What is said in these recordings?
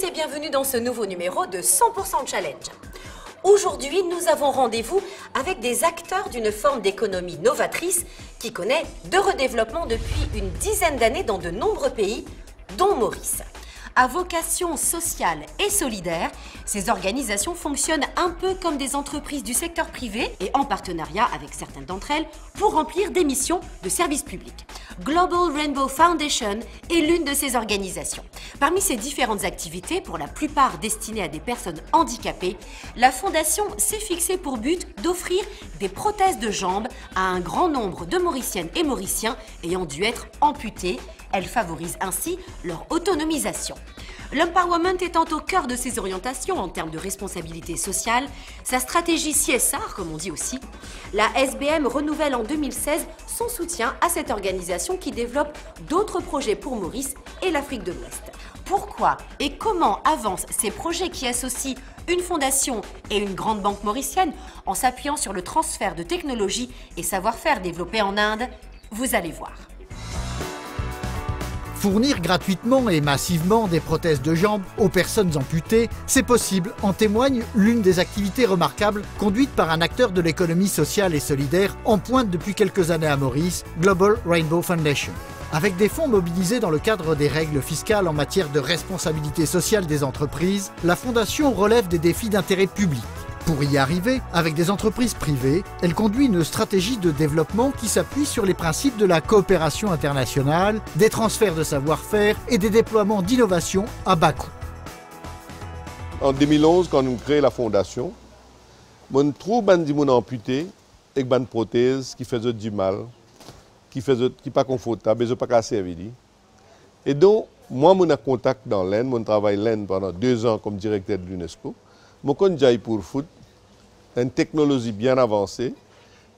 et bienvenue dans ce nouveau numéro de 100% Challenge. Aujourd'hui, nous avons rendez-vous avec des acteurs d'une forme d'économie novatrice qui connaît de redéveloppement depuis une dizaine d'années dans de nombreux pays, dont Maurice. À vocation sociale et solidaire, ces organisations fonctionnent un peu comme des entreprises du secteur privé et en partenariat avec certaines d'entre elles pour remplir des missions de service public. Global Rainbow Foundation est l'une de ces organisations. Parmi ces différentes activités, pour la plupart destinées à des personnes handicapées, la Fondation s'est fixée pour but d'offrir des prothèses de jambes à un grand nombre de Mauriciennes et Mauriciens ayant dû être amputés. Elle favorise ainsi leur autonomisation. L'empowerment étant au cœur de ses orientations en termes de responsabilité sociale, sa stratégie CSR, comme on dit aussi, la SBM renouvelle en 2016 son soutien à cette organisation qui développe d'autres projets pour Maurice et l'Afrique de l'Ouest. Pourquoi et comment avancent ces projets qui associent une fondation et une grande banque mauricienne en s'appuyant sur le transfert de technologies et savoir-faire développés en Inde? Vous allez voir. Fournir gratuitement et massivement des prothèses de jambes aux personnes amputées, c'est possible, en témoigne l'une des activités remarquables conduites par un acteur de l'économie sociale et solidaire en pointe depuis quelques années à Maurice, Global Rainbow Foundation. Avec des fonds mobilisés dans le cadre des règles fiscales en matière de responsabilité sociale des entreprises, la Fondation relève des défis d'intérêt public. Pour y arriver, avec des entreprises privées, elle conduit une stratégie de développement qui s'appuie sur les principes de la coopération internationale, des transferts de savoir-faire et des déploiements d'innovation à bas coût. En 2011, quand nous créons la fondation, on trouve des gens amputés avec des prothèses qui faisaient du mal, qui ne sont pas confortables, qui ne sont pas servies. Et donc, moi, je suis en contact dans l'Inde, je travaille l'Inde pendant 2 ans comme directeur de l'UNESCO. Je suis pour foot, une technologie bien avancée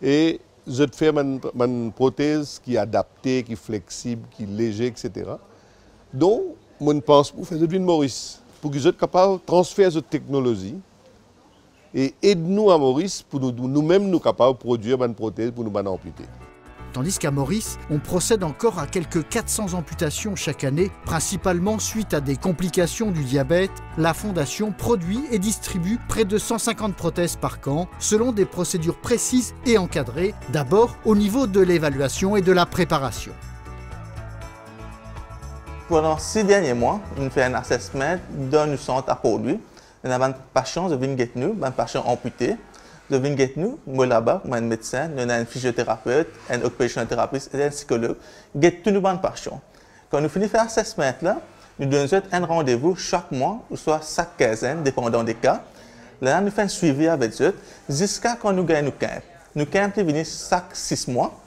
et je fais une prothèse qui est adaptée, qui est flexible, qui est légère, etc. Donc, je pense pour faire de Maurice, pour que je sois capable de transférer cette technologie et aide-nous à Maurice pour nous-mêmes nous capables de produire une prothèse pour nous amputer. Tandis qu'à Maurice, on procède encore à quelques 400 amputations chaque année, principalement suite à des complications du diabète, la Fondation produit et distribue près de 150 prothèses par camp, selon des procédures précises et encadrées, d'abord au niveau de l'évaluation et de la préparation. Pendant 6 derniers mois, on fait un assessment d'un centre à produit. On a une patient de venir nous, un patient amputé. De venir nous, moi là-bas, moi un médecin, on a un physiothérapeute, un occupational thérapeute et un psychologue, get tout nous bonnes patients. Quand nous finissons faire assessment là, nous donnons un rendez-vous chaque mois ou soit chaque quinzaine, dépendant des cas. Là, nous faisons un suivi avec eux jusqu'à quand nous gagnons nos camps. Nos camps viennent chaque 6 mois.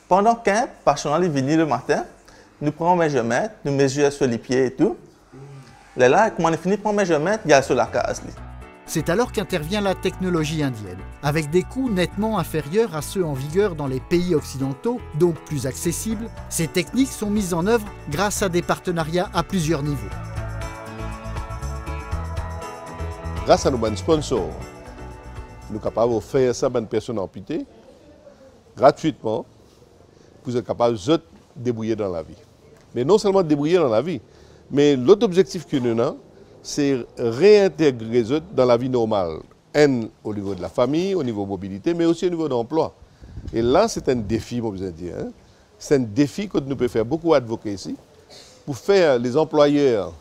Pendant le camp, le patient vient le matin, nous prenons un measurement, nous mesurons sur les pieds et tout. Là, quand on a fini de prendre un measurement, il y a sur la case. C'est alors qu'intervient la technologie indienne. Avec des coûts nettement inférieurs à ceux en vigueur dans les pays occidentaux, donc plus accessibles, ces techniques sont mises en œuvre grâce à des partenariats à plusieurs niveaux. Grâce à nos sponsors, nous sommes capables de faire ça à une personne amputée gratuitement pour être capable de se débrouiller dans la vie. Mais non seulement de débrouiller dans la vie, mais l'autre objectif que nous avons, c'est réintégrer eux dans la vie normale, au niveau de la famille, au niveau de la mobilité, mais aussi au niveau de l'emploi. Et là, c'est un défi, moi, je veux dire. Hein? C'est un défi que nous pouvons faire beaucoup advoquer ici, pour faire les employeurs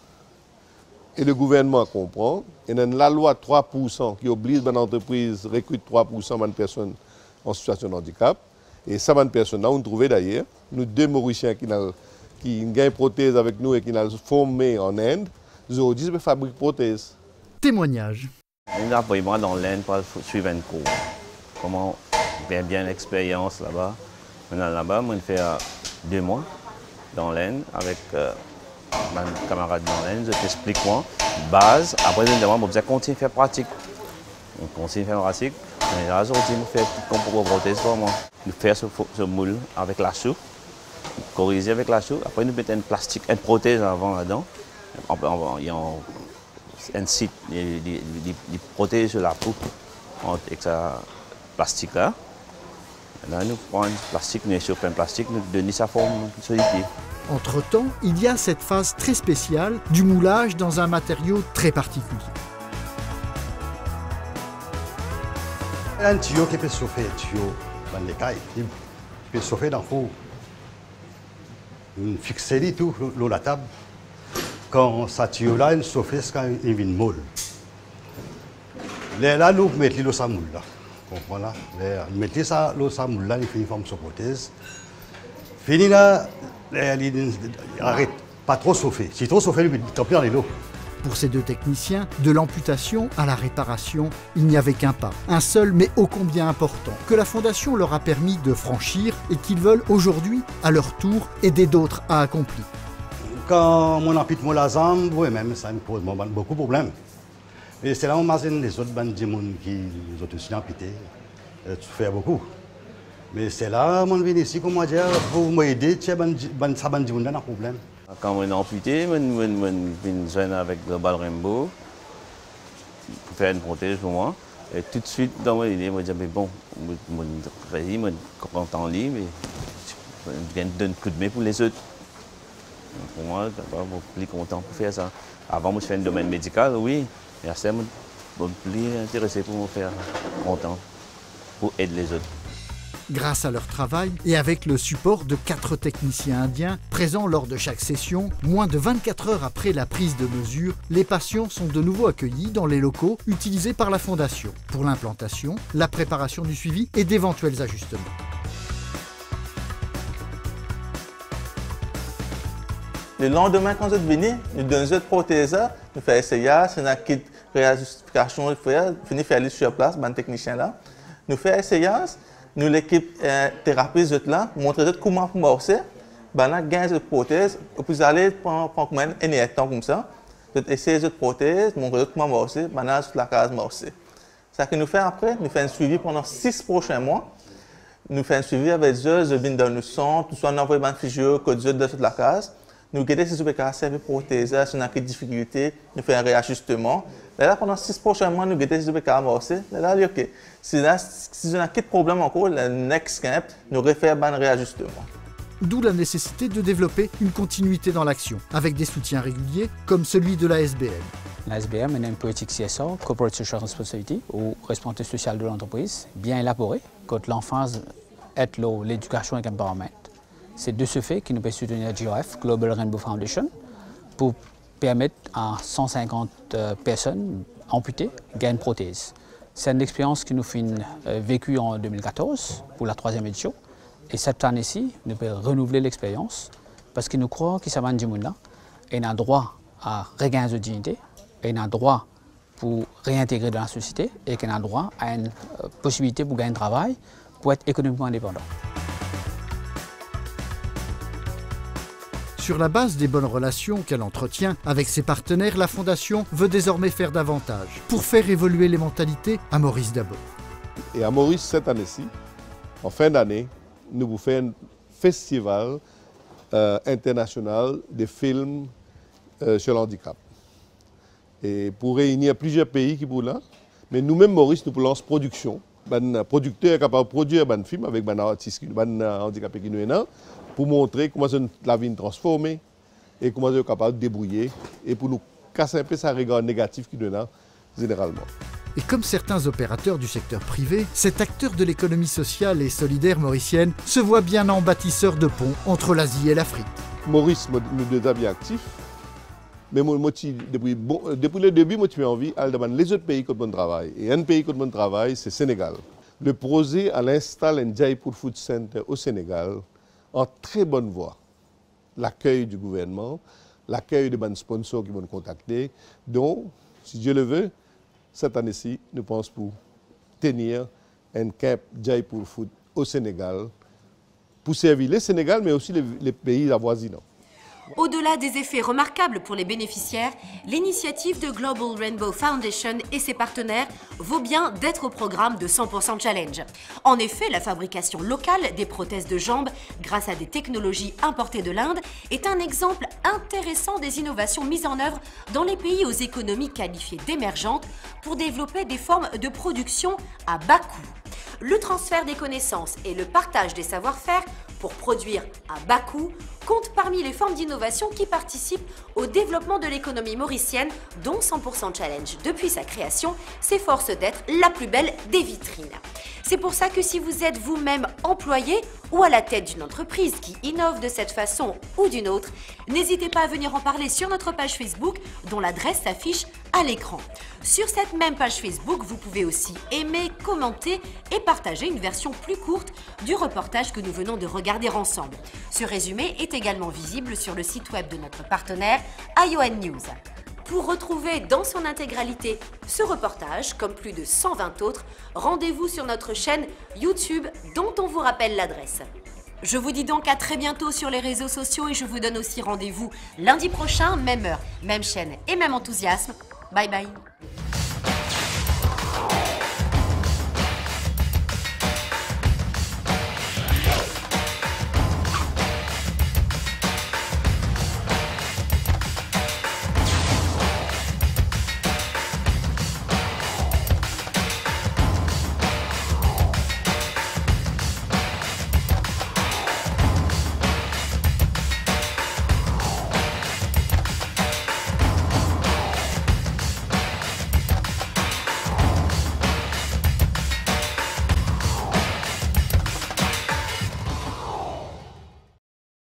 et le gouvernement comprendre. Il y a la loi 3% qui oblige une entreprise à recruter 3% de personnes en situation de handicap. Et ça, de personnes-là, on trouve d'ailleurs, nous 2 Mauriciens qui ont une prothèse avec nous et qui nous formés en Inde, aujourd'hui, je fabrique prothèses. Témoignage. On a vraiment dans l'Inde pour suivre un cours. Comment faire bien l'expérience là-bas. Là-bas, on fait 2 mois dans l'Inde avec mon camarade dans l'Inde. Je t'explique moi, base. Après, on va continuer à faire pratique. On continue à faire pratique. Et là, aujourd'hui, on fait une propre prothèse pour moi. On fait ce moule avec la chaux, corriger avec la chaux. Après, nous mettons une prothèse avant là-dedans. Il y a un site, des prothèses sur la peau avec ce plastique là. Là, nous prenons le plastique, nous échauffons le plastique, nous donnons sa forme sur les pieds. Entre-temps, il y a cette phase très spéciale du moulage dans un matériau très particulier. Un tuyau qui peut chauffer, tuyau dans les cailles, qui peut chauffer dans le four. On fixe tout sur la table. Quand ce tuyau-là, il chauffe, il vient molle. Là, nous mettons le samoule là. Voilà. Nous mettons le samoule là, il fait une forme sur prothèse. Fini là, il arrête pas trop chauffer. Si trop chauffer, il tombe dans l'eau. Pour ces deux techniciens, de l'amputation à la réparation, il n'y avait qu'un pas, un seul mais ô combien important, que la Fondation leur a permis de franchir et qu'ils veulent aujourd'hui, à leur tour, aider d'autres à accomplir. Quand mon ampute la jambe, oui, même ça me pose beaucoup de problèmes. Et c'est là où on imagine les autres bandits qui ont aussi amputé, ça fait beaucoup. Mais c'est là où on vient ici, comment dire, pour m'aider, ça bandit a un problème. Quand on est amputé, on vient avec le Global Rainbow pour faire une prothèse pour moi. Et tout de suite, dans mon idée, je me dis, mais bon, je suis content de lui, mais je viens de donner un coup de main pour les autres. Pour moi, je suis plus content pour faire ça. Avant, je fais un domaine médical, oui, mais après, je suis plus intéressé pour me faire content, pour aider les autres. Grâce à leur travail et avec le support de 4 techniciens indiens présents lors de chaque session, moins de 24 heures après la prise de mesure, les patients sont de nouveau accueillis dans les locaux utilisés par la Fondation pour l'implantation, la préparation du suivi et d'éventuels ajustements. Le lendemain, quand vous êtes venu, nous donnons une prothèse, nous faisons essayage, c'est un kit de réajustification, nous faisons faire sur place, le technicien là. Nous faisons essayage. Nous, l'équipe thérapeute là, montrons comment marcher. Nous gagnons cette prothèse. Vous allez prendre un temps comme ça. Vous essayez cette prothèse, montrez comment marcher. Maintenant, toute la case marcher. Ce que nous faisons après, nous faisons un suivi pendant 6 prochains mois. Nous faisons un suivi avec eux, je viens dans le sang, tout ça, on envoie une physio, code de toute la case. Nous guidons si vous avez servir prothèse, si on a des difficultés, nous faisons un réajustement. Là, pendant 6 prochains mois, nous guidons si vous avez marcher. Là, OK. Si on a des problèmes encore, le next camp, nous refaire un réajustement. D'où la nécessité de développer une continuité dans l'action, avec des soutiens réguliers comme celui de la SBM. La SBM est une politique CSR, Corporate Social Responsibility, ou responsabilité sociale de l'entreprise, bien élaborée, quand l'enfance est l'éducation et l'empowerment. C'est de ce fait qu'il nous peut soutenir GRF, Global Rainbow Foundation, pour permettre à 150 personnes amputées de gagner une prothèse. C'est une expérience que nous avons vécue en 2014 pour la 3e édition. Et cette année-ci, nous pouvons renouveler l'expérience parce que nous croyons que ça va être un droit à regain de dignité, un droit pour réintégrer dans la société et un droit à une possibilité pour gagner un travail pour être économiquement indépendant. Sur la base des bonnes relations qu'elle entretient avec ses partenaires, la Fondation veut désormais faire davantage pour faire évoluer les mentalités à Maurice d'abord. Et à Maurice, cette année-ci, en fin d'année, nous vous faisons un festival international des films sur le handicap. Et pour réunir plusieurs pays qui sont là, mais nous-mêmes, Maurice, nous pour lancer production. Un producteur est capable de produire un film avec un artiste, un handicapé qui nous est là, pour montrer comment la vie est transformée et comment on est capable de débrouiller et pour nous casser un peu ce regard négatif qui nous est là, généralement. Et comme certains opérateurs du secteur privé, cet acteur de l'économie sociale et solidaire mauricienne se voit bien en bâtisseur de ponts entre l'Asie et l'Afrique. Maurice, nous sommes bien actifs, mais depuis le début, moi, j'ai envie d'aller dans les autres pays qui ont bon travail. Et un pays qui a bon travail, c'est le Sénégal. Le projet à l'install un Jaipur Food Center au Sénégal en très bonne voie. L'accueil du gouvernement, l'accueil de bons sponsors qui vont nous contacter. Donc, si Dieu le veut, cette année-ci, nous pensons pour tenir un camp Jaipur Food au Sénégal, pour servir le Sénégal, mais aussi les pays avoisinants. Au-delà des effets remarquables pour les bénéficiaires, l'initiative de Global Rainbow Foundation et ses partenaires vaut bien d'être au programme de 100% Challenge. En effet, la fabrication locale des prothèses de jambes grâce à des technologies importées de l'Inde est un exemple intéressant des innovations mises en œuvre dans les pays aux économies qualifiées d'émergentes pour développer des formes de production à bas coût. Le transfert des connaissances et le partage des savoir-faire pour produire à bas coût comptent parmi les formes d'innovation qui participent au développement de l'économie mauricienne, dont 100% Challenge, depuis sa création, s'efforce d'être la plus belle des vitrines. C'est pour ça que si vous êtes vous-même employé ou à la tête d'une entreprise qui innove de cette façon ou d'une autre, n'hésitez pas à venir en parler sur notre page Facebook, dont l'adresse s'affiche à l'écran. Sur cette même page Facebook, vous pouvez aussi aimer, commenter et partager une version plus courte du reportage que nous venons de regarder ensemble. Ce résumé est également visible sur le site web de notre partenaire ION News. Pour retrouver dans son intégralité ce reportage, comme plus de 120 autres, rendez-vous sur notre chaîne YouTube dont on vous rappelle l'adresse. Je vous dis donc à très bientôt sur les réseaux sociaux et je vous donne aussi rendez-vous lundi prochain, même heure, même chaîne et même enthousiasme. Bye bye.